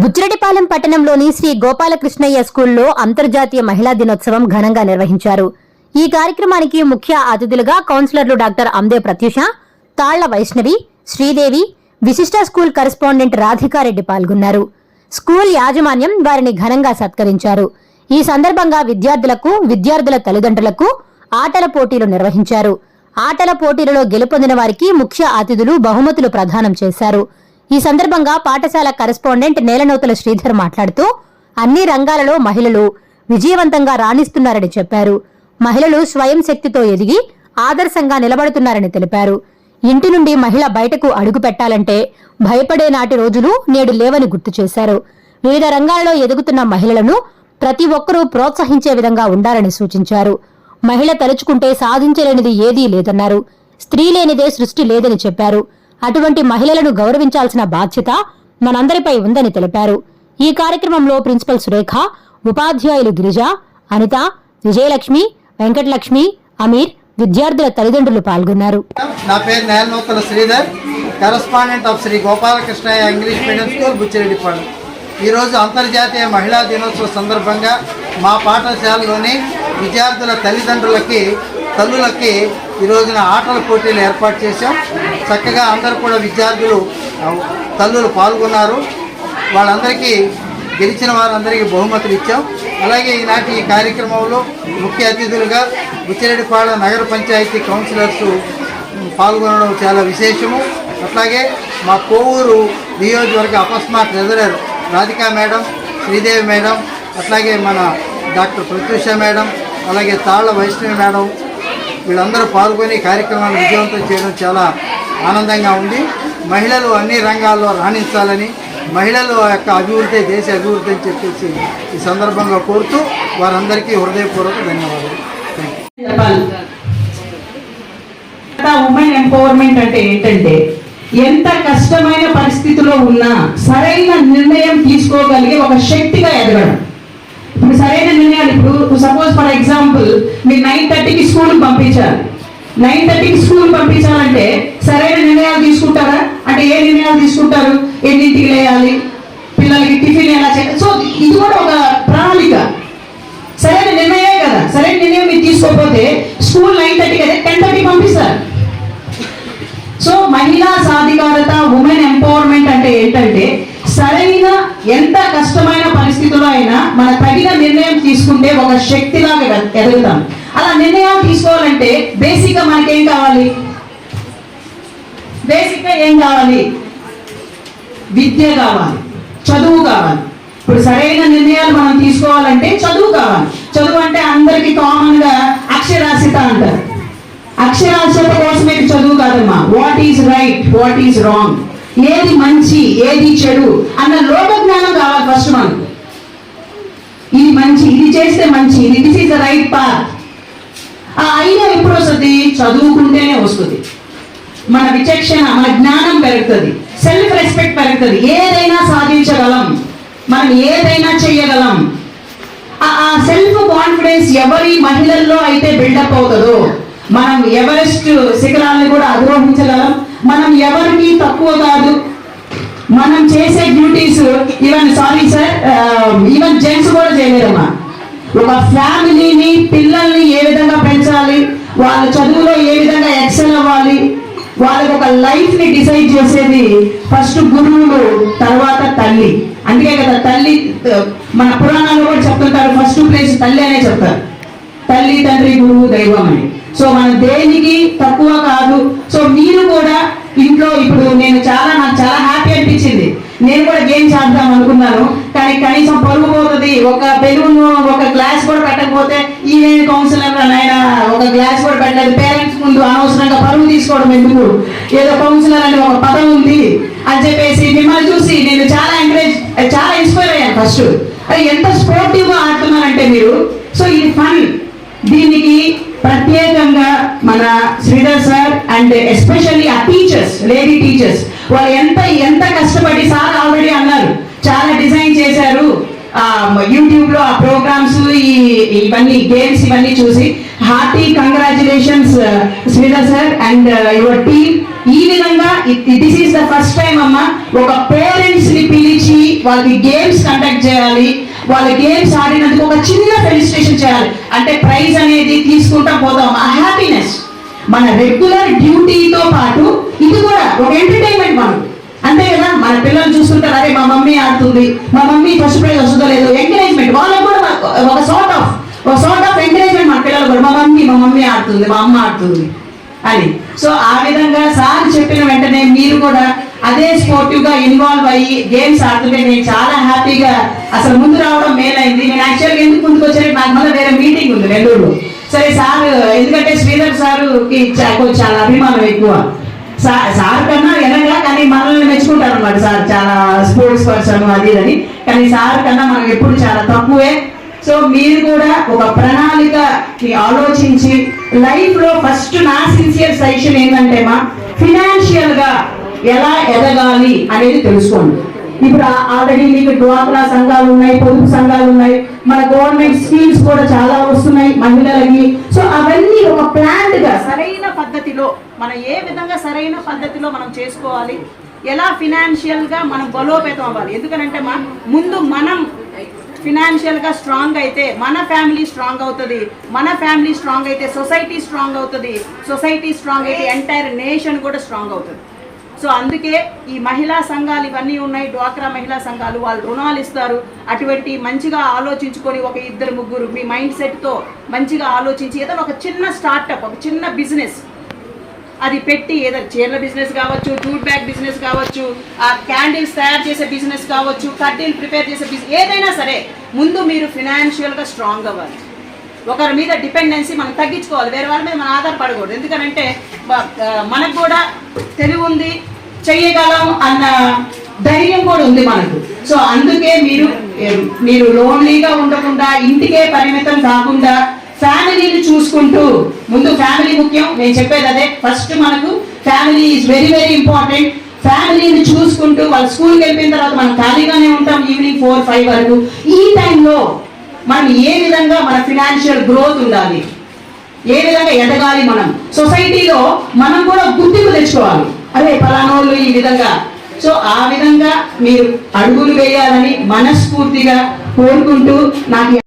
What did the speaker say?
బుచ్చిరెడ్డిపాలెం పట్టణంలోని శ్రీ గోపాలకృష్ణయ్య స్కూల్లో అంతర్జాతీయ మహిళా దినోత్సవం ఘనంగా నిర్వహించారు. ఈ కార్యక్రమానికి ముఖ్య అతిథులుగా కౌన్సిలర్లు డాక్టర్ అందే ప్రత్యూష, తాళ్ల వైష్ణవి, శ్రీదేవి, విశిష్ట స్కూల్ కరెస్పాండెంట్ రాధికారెడ్డి పాల్గొన్నారు. స్కూల్ యాజమాన్యం వారిని ఘనంగా సత్కరించారు. ఈ సందర్భంగా విద్యార్థులకు, విద్యార్థుల తల్లిదండ్రులకు ఆటల పోటీలు నిర్వహించారు. ఆటల పోటీలలో గెలుపొందిన వారికి ముఖ్య అతిథులు బహుమతులు ప్రదానం చేశారు. ఈ సందర్భంగా పాఠశాల కరెస్పాండెంట్ నేలనూతల శ్రీధర్ మాట్లాడుతూ అన్ని రంగాలలో మహిళలు విజయవంతంగా రాణిస్తున్నారని చెప్పారు. మహిళలు స్వయం శక్తితో ఎదిగి ఆదర్శంగా నిలబడుతున్నారని తెలిపారు. ఇంటి నుండి మహిళ బయటకు అడుగు పెట్టాలంటే భయపడే నాటి రోజులు నేడు లేవని గుర్తు చేశారు. వివిధ రంగాలలో ఎదుగుతున్న మహిళలను ప్రతి ఒక్కరూ ప్రోత్సహించే విధంగా ఉండాలని సూచించారు. మహిళ తలుచుకుంటే సాధించలేనిది ఏదీ లేదన్నారు. స్త్రీ లేనిదే సృష్టి లేదని చెప్పారు. అటువంటి మహిళలను గౌరవించాల్సిన బాధ్యత మనందరిపై ఉందని తెలిపారు. ఈ కార్యక్రమంలో ప్రిన్సిపల్ సురేఖ, ఉపాధ్యాయులు గిరిజ, అనిత, విజయలక్ష్మి, వెంకటలక్ష్మి, అమీర్, విద్యార్థుల తల్లిదండ్రులు పాల్గొన్నారు. నా పేరు Nelanuthala Sridhar, correspondent of Sri Gopalakrishnaiah English medium school, Buchireddypalem. ఈరోజు అంతర్జాతీయ మహిళా దినోత్సవ సందర్భంగా మా పాఠశాలలోని విద్యార్థుల తల్లులకి ఈ రోజున ఆటల పోటీలు ఏర్పాటు చేశాం. చక్కగా అందరూ కూడా విద్యార్థులు తల్లులు పాల్గొన్నారు. వాళ్ళందరికీ గెలిచిన వారందరికీ బహుమతులు ఇచ్చాం. అలాగే ఈనాటి ఈ కార్యక్రమంలో ముఖ్య అతిథులుగా బుచ్చిరెడ్డిపాలెం నగర పంచాయతీ కౌన్సిలర్స్ పాల్గొనడం చాలా విశేషము. అట్లాగే మా కోవూరు నియోజకవర్గ అపస్మా treasurer Radhika madam, Sridevi madam, అట్లాగే మన డాక్టర్ ప్రత్యూష మేడం, అలాగే తాళ్ల వైష్ణవి మేడం, వీళ్ళందరూ పాల్గొని కార్యక్రమాన్ని విజయవంతం చేయడం చాలా ఆనందంగా ఉంది. మహిళలు అన్ని రంగాల్లో రాణించాలని, మహిళల యొక్క అభివృద్ధి దేశ అభివృద్ధి అని చెప్పేసి ఈ సందర్భంగా కోరుతూ వారందరికీ హృదయపూర్వక ధన్యవాదాలు. ఉమెన్ ఎంపవర్మెంట్ అంటే ఏంటంటే ఎంత కష్టమైన పరిస్థితిలో ఉన్నా సరైన నిర్ణయం తీసుకోగలిగే ఒక శక్తిగా ఎదగడం. ఇప్పుడు సరైన నిర్ణయాలు, ఇప్పుడు సపోజ్ ఫర్ ఎగ్జాంపుల్ మీరు 9:30కి స్కూల్కి పంపించాలి. 9:30కి స్కూల్ పంపించాలంటే సరైన నిర్ణయాలు తీసుకుంటారా? అంటే ఏ నిర్ణయాలు తీసుకుంటారు? ఎన్నింటికి లేయాలి, పిల్లలకి టిఫిన్ ఎలా చేయాలి? సో ఇది కూడా ఒక ప్రణాళిక, సరైన నిర్ణయమే కదా. సరైన నిర్ణయం మీరు తీసుకోకపోతే స్కూల్ 9:30కి అయితే 10:30కి పంపిస్తారు. సో మహిళా సాధికారత, ఉమెన్ ఎంపవర్మెంట్ అంటే ఏంటంటే సరైన ఎంత కష్టమైన పరిస్థితుల్లో అయినా మన తగిన నిర్ణయం తీసుకుంటే ఒక శక్తిలాగా ఎదుగుతాం. అలా నిర్ణయాలు తీసుకోవాలంటే బేసిక్గా మనకేం కావాలి? బేసిక్గా ఏం కావాలి? విద్య కావాలి, చదువు కావాలి. ఇప్పుడు సరైన నిర్ణయాలు మనం తీసుకోవాలంటే చదువు కావాలి. చదువు అంటే అందరికీ కామన్ గా అక్షరాస్యత అంటారు. అక్షరాస్యత కోసమే చదువు కాదమ్మా. What is right, what is wrong, ఏది మంచి ఏది చెడు అన్న లోక జ్ఞానం కావాలి ఫస్ట్ మనకు. ఇది మంచి, ఇది చేస్తే మంచి, this is the right path. ఆ ఐడియా ఎప్పుడు వస్తుంది? చదువుకుంటేనే వస్తుంది. మన విచక్షణ, మన జ్ఞానం పెరుగుతుంది, సెల్ఫ్ రెస్పెక్ట్ పెరుగుతుంది. ఏదైనా సాధించగలం, మనం ఏదైనా చేయగలం. ఆ సెల్ఫ్ కాన్ఫిడెన్స్ ఎవరి మహిళల్లో అయితే బిల్డప్ అవుతుందో మనం ఎవరెస్ట్ శిఖరాలను కూడా అధిరోహించగలం. మనం ఎవరికి తక్కువ కాదు. మనం చేసే డ్యూటీస్ ఈవెన్ ఈవెన్ జెంట్స్ కూడా చేయలేరమ్మా. ఒక ఫ్యామిలీని, పిల్లల్ని ఏ విధంగా పెంచాలి, వాళ్ళ చదువులో ఏ విధంగా ఎక్సెల్ అవ్వాలి, వాళ్ళకి ఒక లైఫ్ ని డిసైడ్ చేసేది ఫస్ట్ గురువులు, తర్వాత తల్లి. అందుకే కదా తల్లి, మన పురాణాలు కూడా చెప్తుంటారు, ఫస్ట్ ప్లేస్ తల్లి అనే చెప్తారు. తల్లి, తండ్రి, గురువు, దైవం అని. సో మనం దేనికి తక్కువ కాదు. సో మీరు కూడా ఇంట్లో, ఇప్పుడు నాకు చాలా హ్యాపీ అనిపించింది. నేను కూడా గేమ్స్ ఆడదాం అనుకున్నాను, కానీ కనీసం పరుగు పోతుంది. ఒక బెలూన్, ఒక గ్లాస్ కూడా పెట్టకపోతే ఈవెంట్ కౌన్సిలర్ నాయన ఒక గ్లాస్ కూడా పెట్టలేదు. పేరెంట్స్ ముందు అనవసరంగా పరుగు తీసుకోవడం ఎందుకు, ఏదో కౌన్సిలర్ అని ఒక పదం ఉంది అని చెప్పేసి మిమ్మల్ని చూసి నేను చాలా ఇన్స్పైర్ అయ్యాను. ఫస్ట్ ఎంత స్పోర్టివ్ గా ఆడుతున్నారంటే మీరు. సో ఇది ఫన్. దీనికి ప్రత్యేకంగా మన శ్రీధర్ సార్ అండ్ ఎస్పెషల్లీ ఆ టీచర్స్, లేడీ టీచర్స్, వాళ్ళు ఎంత కష్టపడి, సార్ ఆల్రెడీ అన్నారు, చాలా డిజైన్ చేశారు యూట్యూబ్ లో ఆ ప్రోగ్రామ్స్, ఇవన్నీ గేమ్స్ ఇవన్నీ చూసి hearty congratulations Sridhar sir and your team. ఈ విధంగా this is the first time అమ్మా ఒక పేరెంట్స్ ని పిలిచి వాళ్ళకి గేమ్స్ కండక్ట్ చేయాలి, వాళ్ళ గేమ్స్ ఆడినందుకు ఒక చిన్న ఫెలిసిటేషన్ చేయాలి. అంటే ప్రైజ్ అనేది తీసుకుంటా పోతాం. ఆ హ్యాపీనెస్ మన రెగ్యులర్ డ్యూటీతో పాటు ఇది కూడా ఒక ఎంటర్టైన్మెంట్ మనం, అంతే కదా. మన పిల్లలు చూస్తుంటారు, అరే మా మమ్మీ ఆడుతుంది, మా మమ్మీ ఫస్ట్ ప్రైజ్ వస్తుందో లేదో, ఎంకరేజ్మెంట్ వాళ్ళకు కూడా ఒక సార్ట్ ఆఫ్ ఎంకరేజ్మెంట్ మన పిల్లలు కూడా, మా మమ్మీ ఆడుతుంది, మా అమ్మ ఆడుతుంది అని. సో ఆ విధంగా సార్ చెప్పిన వెంటనే మీరు కూడా అదే స్పోర్టివ్ గా ఇన్వాల్వ్ అయ్యి గేమ్స్ ఆడుతుంటే నేను చాలా హ్యాపీగా అసలు ముందు రావడం మేలైంది. నేను యాక్చువల్గా ఎందుకు ముందుకు వచ్చాను, నాకు మళ్ళీ వేరే మీటింగ్ ఉంది నెల్లూరులో. సరే సార్, ఎందుకంటే శ్రీధర్ సార్కి చాలా అభిమానం ఎక్కువ, సార్ కన్నా ఎనగా, కానీ మనల్ని మెచ్చుకుంటారు అన్నమాట. సార్ చాలా స్పోర్ట్స్ పర్సన్ అది అని, కానీ సార్ కన్నా మనకు ఎప్పుడు చాలా తక్కువే. సో మీరు కూడా ఒక ప్రణాళికకి ఆలోచించి లైఫ్ లో ఫస్ట్ నా సిన్సియర్ సజెషన్ ఏంటంటే మా ఫినాన్షియల్ గా ఎలా ఎదగాలి అనేది తెలుసుకోండి. ఇప్పుడు ఆల్రెడీ మీకు డ్వాక్రా సంఘాలు ఉన్నాయి, పొదుపు సంఘాలు ఉన్నాయి, మన గవర్నమెంట్ స్కీమ్స్ కూడా చాలా వస్తున్నాయి మహిళలకి. సో అవన్నీ ఒక ప్లాన్డ్ గా సరైన పద్ధతిలో మనం ఏ విధంగా సరైన పద్ధతిలో మనం చేసుకోవాలి, ఎలా ఫినాన్షియల్ గా మనం బలోపేతం అవ్వాలి. ఎందుకంటే ముందు మనం ఫినాన్షియల్ గా స్ట్రాంగ్ అయితే మన ఫ్యామిలీ స్ట్రాంగ్ అవుతుంది, మన ఫ్యామిలీ స్ట్రాంగ్ అయితే సొసైటీ స్ట్రాంగ్ అవుతుంది, సొసైటీ స్ట్రాంగ్ అయితే ఎంటైర్ నేషన్ కూడా స్ట్రాంగ్ అవుతుంది. సో అందుకే ఈ మహిళా సంఘాలు ఇవన్నీ ఉన్నాయి, డ్వాక్రా మహిళా సంఘాలు, వాళ్ళు రుణాలు ఇస్తారు. అటువంటి మంచిగా ఆలోచించుకొని ఒక ఇద్దరు ముగ్గురు మీ మైండ్ సెట్తో మంచిగా ఆలోచించి ఏదైనా ఒక చిన్న స్టార్టప్, ఒక చిన్న బిజినెస్ అది పెట్టి, ఏదైనా చీరల బిజినెస్ కావచ్చు, జూట్ బ్యాగ్ బిజినెస్ కావచ్చు, ఆ క్యాండిల్స్ తయారు చేసే బిజినెస్ కావచ్చు, కడ్డీలు ప్రిపేర్ చేసే బిజినెస్, ఏదైనా సరే ముందు మీరు ఫినాన్షియల్గా స్ట్రాంగ్ అవ్వాలి. ఒకరి మీద డిపెండెన్సీ మనం తగ్గించుకోవాలి, వేరే వాళ్ళ మీద మనం ఆధారపడకూడదు. ఎందుకంటే మనకు కూడా తెలివి ఉంది, చెయ్యగలం అన్న ధైర్యం కూడా ఉంది మనకు. సో అందుకే మీరు లోన్లీగా ఉండకుండా, ఇంటికే పరిమితం కాకుండా ఫ్యామిలీని చూసుకుంటూ, ముందు ఫ్యామిలీ ముఖ్యం, నేను చెప్పేది అదే. ఫస్ట్ మనకు family is very very important. ఫ్యామిలీని చూసుకుంటూ వాళ్ళు స్కూల్కి వెళ్ళిన తర్వాత మనం ఖాళీగానే ఉంటాం ఈవినింగ్ 4-5 వరకు. ఈ టైంలో మనం ఏ విధంగా మన ఫినాన్షియల్ గ్రోత్ ఉండాలి, ఏ విధంగా ఎదగాలి, మనం సొసైటీలో మనం కూడా గుర్తింపు తెచ్చుకోవాలి, అదే ఫలానోళ్ళు ఈ విధంగా. సో ఆ విధంగా మీరు అడుగులు వేయాలని మనస్ఫూర్తిగా కోరుకుంటూ నాకు ఈ